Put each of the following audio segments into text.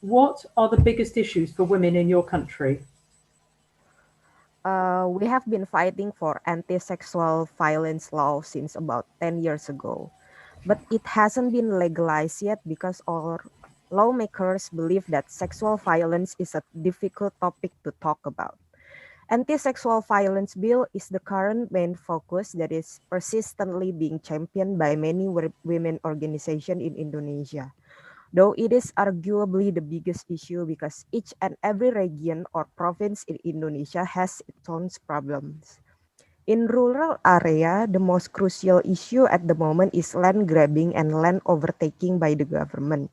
What are the biggest issues for women in your country? We have been fighting for anti-sexual violence law since about 10 years ago, but it hasn't been legalized yet because our lawmakers believe that sexual violence is a difficult topic to talk about. Anti-sexual violence bill is the current main focus that is persistently being championed by many women organizations in Indonesia. Though it is arguably the biggest issue because each and every region or province in Indonesia has its own problems. In rural area, the most crucial issue at the moment is land grabbing and land overtaking by the government.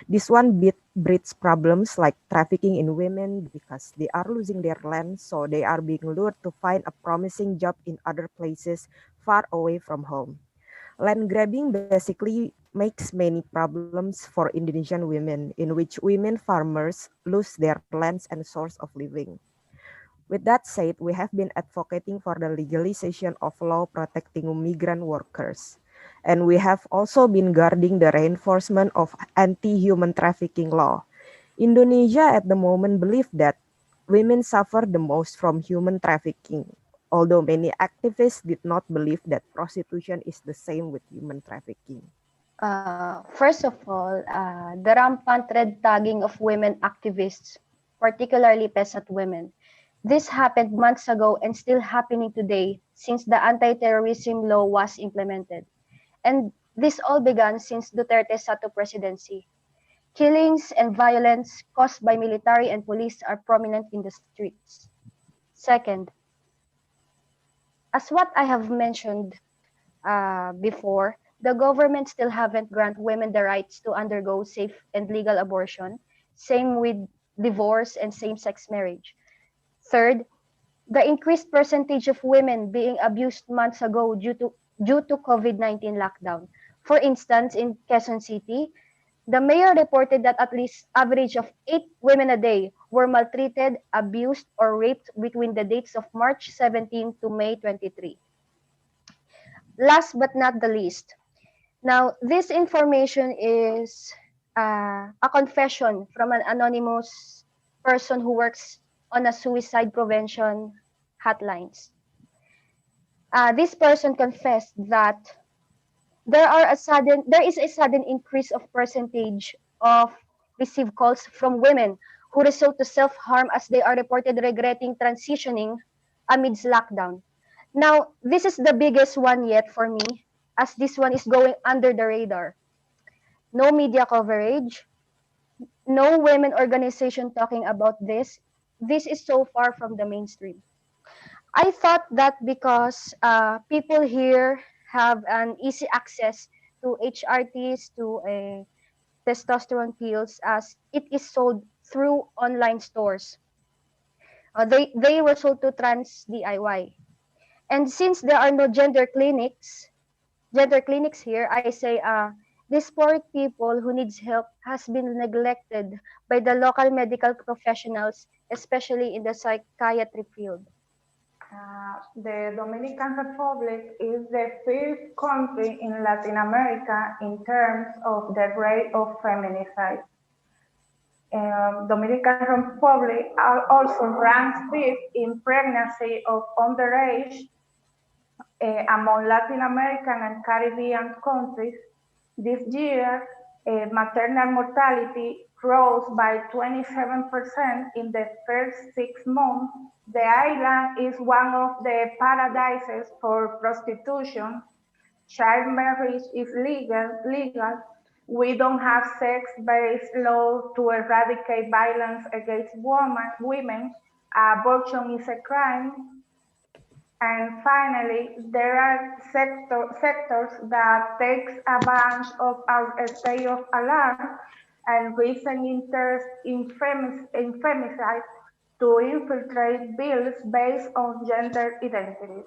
This one breeds problems like trafficking in women because they are losing their land, so they are being lured to find a promising job in other places far away from home. Land grabbing basically makes many problems for Indonesian women, in which women farmers lose their lands and source of living. With that said, we have been advocating for the legalization of law protecting migrant workers. And we have also been guarding the reinforcement of anti-human trafficking law. Indonesia at the moment believes that women suffer the most from human trafficking, although many activists did not believe that prostitution is the same with human trafficking. First of all, the rampant red tagging of women activists, particularly peasant women. This happened months ago and still happening today since the anti-terrorism law was implemented. And this all began since Duterte's Sato presidency. Killings and violence caused by military and police are prominent in the streets. Second, as what I have mentioned before, the government still haven't granted women the rights to undergo safe and legal abortion. Same with divorce and same-sex marriage. Third, the increased percentage of women being abused months ago due to COVID-19 lockdown. For instance, in Quezon City, the mayor reported that at least average of 8 women a day were maltreated, abused, or raped between the dates of March 17 to May 23. Last but not the least, now this information is a confession from an anonymous person who works on a suicide prevention hotlines. This person confessed that there is a sudden increase of percentage of received calls from women who resort to self-harm as they are reported regretting transitioning amidst lockdown. Now, this is the biggest one yet for me, as this one is going under the radar. No media coverage, no women organization talking about this. This is so far from the mainstream. I thought that because people here have an easy access to HRTs, to testosterone pills, as it is sold through online stores. They were sold to trans DIY. And since there are no gender clinics here, I say these poor people who needs help has been neglected by the local medical professionals, especially in the psychiatry field. The Dominican Republic is the fifth country in Latin America in terms of the rate of feminicide. Dominican Republic also ranks fifth in pregnancy of underage among Latin American and Caribbean countries. This year, maternal mortality rose by 27% in the first 6 months. The island is one of the paradises for prostitution. Child marriage is legal. We don't have sex-based law to eradicate violence against women. Abortion is a crime. And finally, there are sectors that takes advantage of our state of alarm and recent interest in femicide to infiltrate bills based on gender identity.